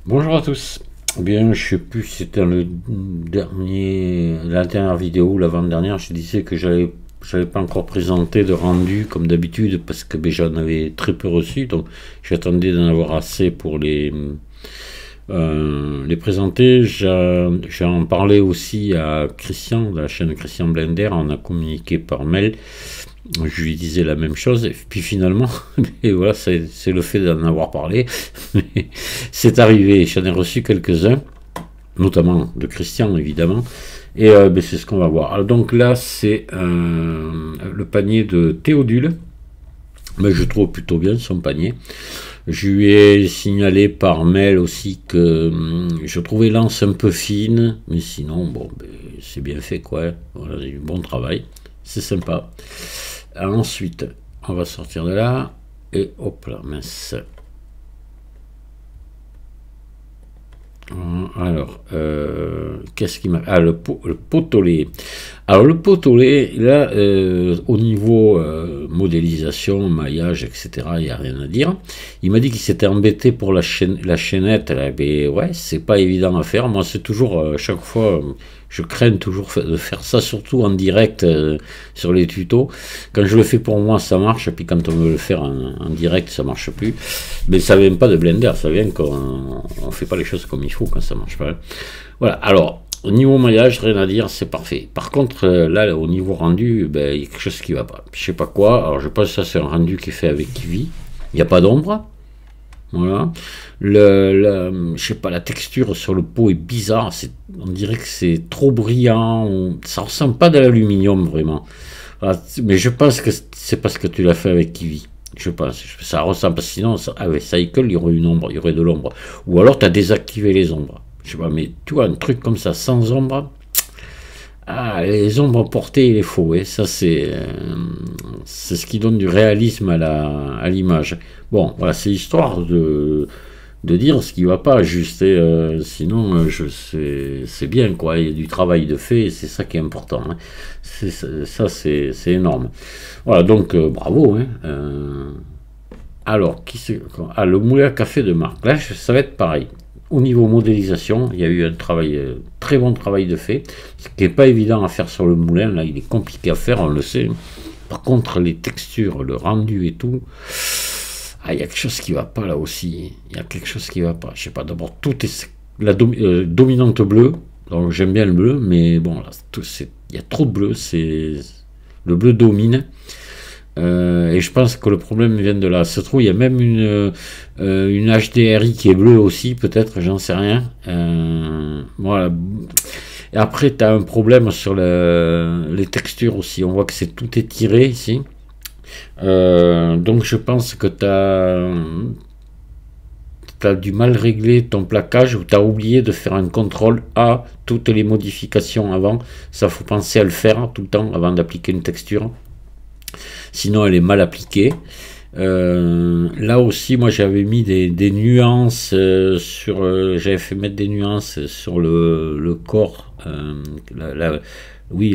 Bonjour à tous. Bien, je sais plus si c'était la dernière vidéo ou l'avant-dernière, je disais que j'avais pas encore présenté de rendu comme d'habitude parce que j'en avais très peu reçu, donc j'attendais d'en avoir assez pour les présenter. J'en parlais aussi à Christian de la chaîne Christian Blender, on a communiqué par mail. Je lui disais la même chose, et puis finalement, et voilà, c'est le fait d'en avoir parlé, mais c'est arrivé, j'en ai reçu quelques-uns, notamment de Christian évidemment, et c'est ce qu'on va voir. Alors, donc là, c'est le panier de Théodule, mais je trouve plutôt bien son panier. Je lui ai signalé par mail aussi que je trouvais l'anse un peu fine, mais sinon, bon, c'est bien fait quoi, voilà, du bon travail, c'est sympa. Ensuite, on va sortir de là, et hop là, mince. Alors, qu'est-ce qui m'a... Ah, le potolet. Alors, le potolet, là, au niveau modélisation, maillage, etc., il n'y a rien à dire. Il m'a dit qu'il s'était embêté pour la chaînette. Là, mais ouais, c'est pas évident à faire. Moi, c'est toujours, chaque fois, je crains toujours de faire ça, surtout en direct sur les tutos. Quand je le fais pour moi, ça marche, et puis quand on veut le faire en direct, ça marche plus. Mais ça vient pas de Blender, ça vient qu'on on fait pas les choses comme il faut quand ça marche pas. Voilà, alors, au niveau maillage, rien à dire, c'est parfait. Par contre, là, au niveau rendu, il y a quelque chose qui va pas. Je sais pas quoi, alors je pense que ça c'est un rendu qui est fait avec Kiwi. Il n'y a pas d'ombre. Voilà. Je sais pas, la texture sur le pot est bizarre. On dirait que c'est trop brillant. Ça ressemble pas de l'aluminium vraiment. Voilà. Mais je pense que c'est parce que tu l'as fait avec Kiwi. Je pense. Ça ressemble. Sinon, avec Cycle, il y aurait une ombre. Il y aurait de l'ombre. Ou alors, tu as désactivé les ombres. Je sais pas, mais tu vois, un truc comme ça, sans ombre. Ah, les ombres portées, il est faux. Et ça, c'est ce qui donne du réalisme à l'image. Bon, voilà, c'est histoire de dire ce qui va pas, juste. Sinon, c'est bien, quoi. Il y a du travail de fait, et c'est ça qui est important. Hein. Ça, c'est énorme. Voilà, donc, bravo. Hein. Alors, le moulin à café de Marc. Là, ça va être pareil. Au niveau modélisation, il y a eu un travail, très bon travail de fait, ce qui n'est pas évident à faire sur le moulin. Là, il est compliqué à faire, on le sait. Par contre, les textures, le rendu et tout, il y a quelque chose qui va pas là aussi. Il y a quelque chose qui va pas. Je sais pas, d'abord, tout est la dominante bleue. Donc, j'aime bien le bleu, mais bon, là, il y a trop de bleu. Le bleu domine. Et je pense que le problème vient de là. Ça se trouve, il y a même une HDRI qui est bleue aussi, peut-être, j'en sais rien. Voilà. Et après, tu as un problème sur les textures aussi. On voit que tout est tiré ici. Donc je pense que tu as du mal réglé ton plaquage, ou tu as oublié de faire un contrôle à toutes les modifications avant. Ça, faut penser à le faire tout le temps avant d'appliquer une texture. Sinon, elle est mal appliquée. Là aussi, moi, j'avais mis des nuances j'avais fait mettre des nuances sur le corps. Oui,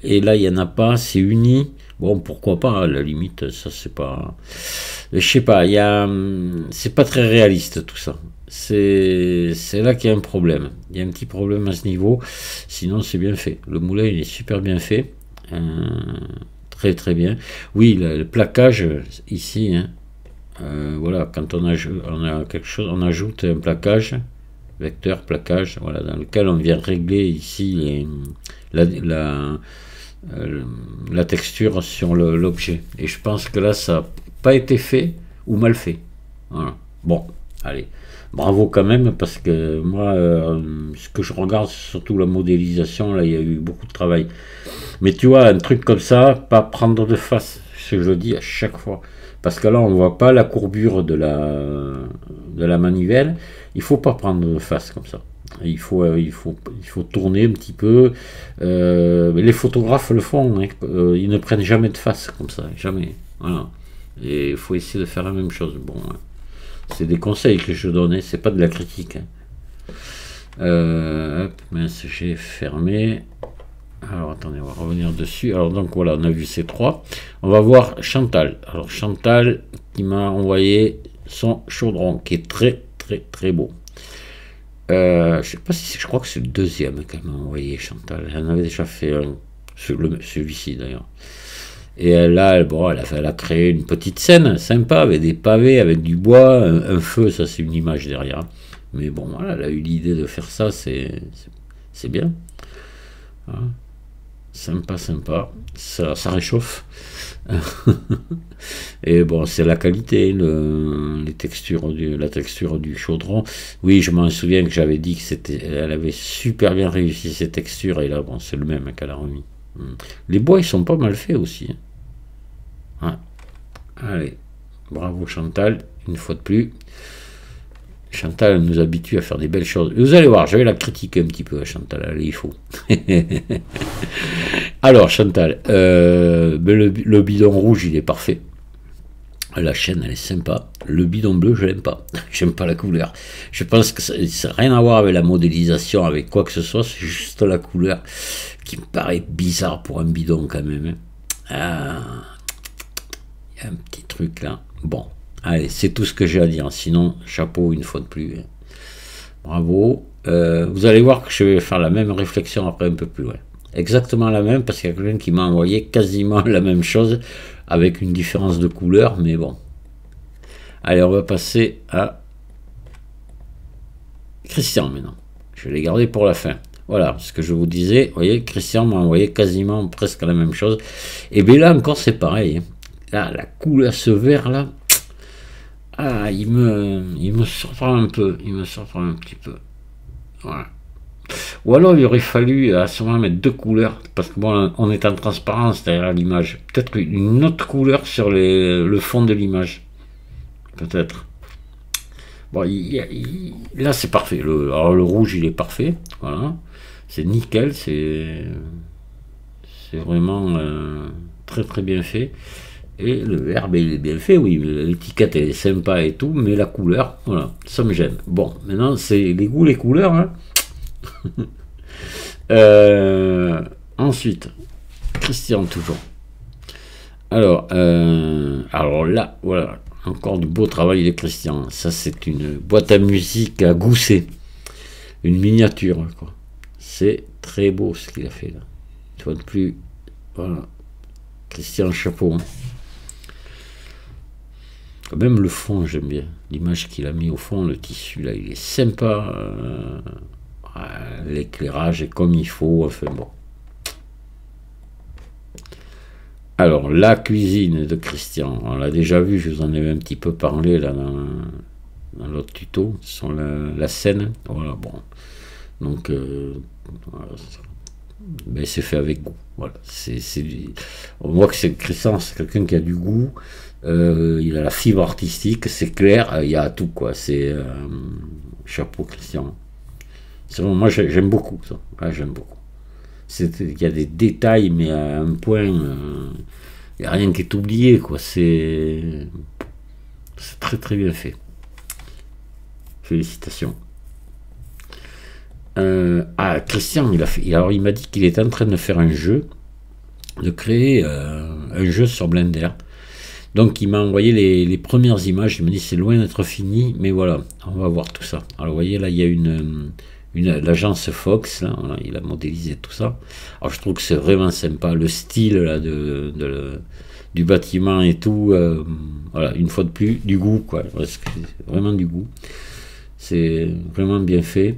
et là, il n'y en a pas. C'est uni. Bon, pourquoi pas, à la limite, ça, c'est pas... Je sais pas, c'est pas très réaliste, tout ça. C'est là qu'il y a un problème. Il y a un petit problème à ce niveau. Sinon, c'est bien fait. Le moulin, il est super bien fait. Très très bien. Oui, le plaquage ici, hein, voilà, quand on a quelque chose, on ajoute un plaquage, vecteur plaquage, voilà, dans lequel on vient régler ici la texture sur l'objet. Et je pense que là, ça n'a pas été fait ou mal fait. Voilà. Bon, allez. Bravo quand même, parce que moi, ce que je regarde, c'est surtout la modélisation. Là, il y a eu beaucoup de travail. Mais tu vois, un truc comme ça, pas prendre de face, ce que je dis à chaque fois. Parce que là, on ne voit pas la courbure de la manivelle. Il ne faut pas prendre de face comme ça. Il faut tourner un petit peu. Les photographes le font. Hein. Ils ne prennent jamais de face comme ça. Jamais. Voilà. Et il faut essayer de faire la même chose. Bon, hein. C'est des conseils que je donne, hein. C'est pas de la critique. Hein. Hop, mince, j'ai fermé. Alors attendez, on va revenir dessus. Alors donc voilà, on a vu ces trois. On va voir Chantal. Alors Chantal qui m'a envoyé son chaudron, qui est très très très beau. Je sais pas si je crois que c'est le deuxième qu'elle m'a envoyé, Chantal. Elle en avait déjà fait un, celui-ci d'ailleurs. Et là, bon, elle a créé une petite scène sympa avec des pavés, avec du bois, un feu, ça c'est une image derrière. Mais bon, voilà, elle a eu l'idée de faire ça, c'est bien. Hein. Sympa, sympa. Ça réchauffe. Et bon, c'est la qualité, la texture du chaudron. Oui, je m'en souviens que j'avais dit elle avait super bien réussi ses textures, et là, bon, c'est le même qu'elle a remis. Les bois, ils sont pas mal faits aussi. Hein. Allez, bravo Chantal, une fois de plus. Chantal nous habitue à faire des belles choses. Vous allez voir, je vais la critiquer un petit peu, Chantal, allez, il faut. Alors, Chantal, le bidon rouge, il est parfait. La chaîne, elle est sympa. Le bidon bleu, je l'aime pas. J'aime pas la couleur. Je pense que ça n'a rien à voir avec la modélisation, avec quoi que ce soit. C'est juste la couleur qui me paraît bizarre pour un bidon quand même. Ah, il y a un petit truc là. Bon, allez, c'est tout ce que j'ai à dire. Sinon, chapeau une fois de plus. Bravo. Vous allez voir que je vais faire la même réflexion après un peu plus loin. Exactement la même, parce qu'il y a quelqu'un qui m'a envoyé quasiment la même chose, avec une différence de couleur, mais bon. Allez, on va passer à Christian maintenant. Je vais les garder pour la fin. Voilà, ce que je vous disais, vous voyez, Christian m'a envoyé quasiment presque la même chose. Et bien là encore, c'est pareil. Là, la couleur, ce vert là, ah, il me surprend un peu. Il me surprend un petit peu. Voilà. Ou alors il aurait fallu à ce moment mettre deux couleurs, parce que bon, on est en transparence derrière l'image. Peut-être une autre couleur sur le fond de l'image. Peut-être. Bon, là c'est parfait. Alors le rouge il est parfait. Voilà. C'est nickel. C'est vraiment très très bien fait. Et le vert, ben, il est bien fait, oui. L'étiquette elle est sympa et tout, mais la couleur, voilà, ça me gêne. Bon, maintenant c'est les goûts, les couleurs. Hein. Ensuite, Christian toujours. Alors là, voilà, encore du beau travail de Christian. Ça, c'est une boîte à musique à gousset, une miniature, quoi. C'est très beau ce qu'il a fait là. Une fois de plus, voilà, Christian, chapeau. Hein. Même le fond, j'aime bien. L'image qu'il a mis au fond, le tissu là, il est sympa. L'éclairage est comme il faut, enfin bon. Alors, la cuisine de Christian, on l'a déjà vu, je vous en avais un petit peu parlé là dans l'autre tuto, sur la scène. Voilà, bon. Donc, voilà, ben, c'est fait avec goût. Voilà, on voit que Christian, c'est quelqu'un qui a du goût, il a la fibre artistique, c'est clair, il y a tout, quoi. C'est chapeau Christian. C'est vraiment, moi j'aime beaucoup ça. Ah, j'aime beaucoup. Il y a des détails, mais à un point, il n'y a rien qui est oublié, quoi. C'est très très bien fait. Félicitations. Christian, alors il m'a dit qu'il était en train de faire un jeu, de créer un jeu sur Blender. Donc il m'a envoyé les premières images. Il m'a dit c'est loin d'être fini, mais voilà, on va voir tout ça. Alors vous voyez là, il y a l'agence Fox, là, voilà, il a modélisé tout ça. Alors je trouve que c'est vraiment sympa, le style là, du bâtiment et tout. Voilà, une fois de plus, du goût, quoi. Vraiment du goût. C'est vraiment bien fait.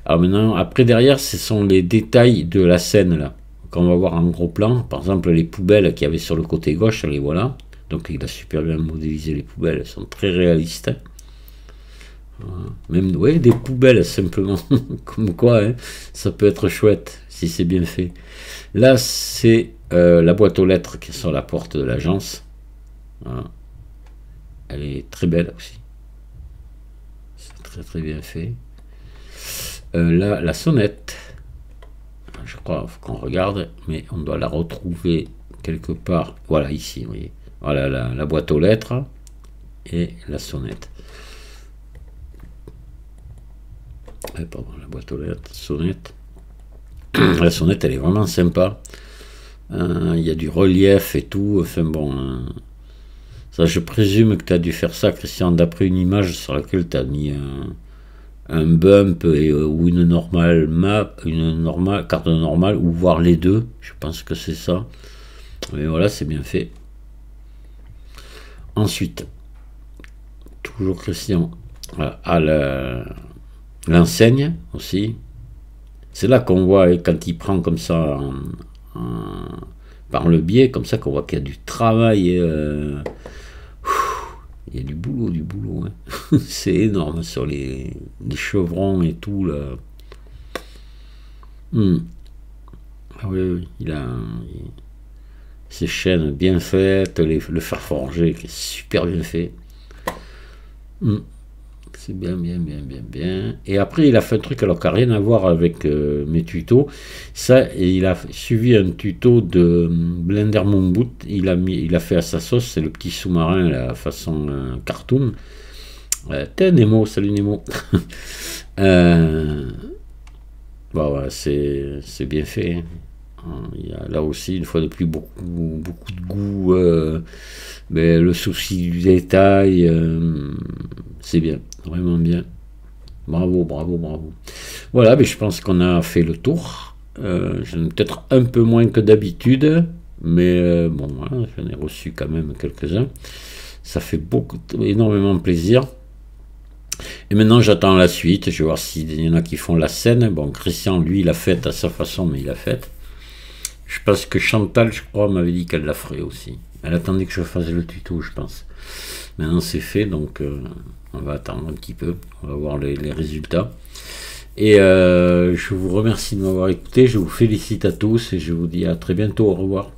Alors maintenant, après derrière, ce sont les détails de la scène là, qu'on va voir en gros plan. Par exemple, les poubelles qu'il y avait sur le côté gauche, les voilà. Donc il a super bien modélisé les poubelles, elles sont très réalistes. Même ouais, des poubelles simplement, comme quoi hein, ça peut être chouette si c'est bien fait. Là c'est la boîte aux lettres qui est sur la porte de l'agence. Voilà. Elle est très belle aussi. C'est très très bien fait. Là la sonnette, je crois qu'on regarde, mais on doit la retrouver quelque part. Voilà ici, vous voyez. Voilà la boîte aux lettres et la sonnette. Pardon, la boîte aux lettres, sonnette. La sonnette, elle est vraiment sympa. Il y a du relief et tout. Enfin bon, Ça, je présume que tu as dû faire ça, Christian, d'après une image sur laquelle tu as mis un bump ou une normale map, carte normale, ou voir les deux. Je pense que c'est ça. Mais voilà, c'est bien fait. Ensuite, toujours Christian à l'enseigne aussi. C'est là qu'on voit, quand il prend comme ça par le biais, comme ça qu'on voit qu'il y a du travail. Il y a du boulot. Hein. C'est énorme sur les chevrons et tout là. Ah oui, il a ses chaînes bien faites, le fer forgé qui est super bien fait. C'est bien. Et après, il a fait un truc alors qui n'a rien à voir avec mes tutos. Ça, il a suivi un tuto de Blender Moon Boot. Il a fait à sa sauce, c'est le petit sous-marin, la façon cartoon. T'es Nemo, salut Nemo. Bon, ouais, c'est bien fait. Il y a là aussi, une fois de plus, beaucoup de goût. Mais le souci du détail, c'est bien, vraiment bien. Bravo. Voilà, mais je pense qu'on a fait le tour. J'en ai peut-être un peu moins que d'habitude, mais bon, voilà, j'en ai reçu quand même quelques-uns. Ça fait énormément plaisir. Et maintenant, j'attends la suite. Je vais voir s'il y en a qui font la scène. Bon, Christian, lui, il l'a faite à sa façon, mais il l'a faite. Je pense que Chantal, je crois, m'avait dit qu'elle la ferait aussi. Elle attendait que je fasse le tuto, je pense. Maintenant, c'est fait, donc on va attendre un petit peu. On va voir les résultats. Et je vous remercie de m'avoir écouté. Je vous félicite à tous et je vous dis à très bientôt. Au revoir.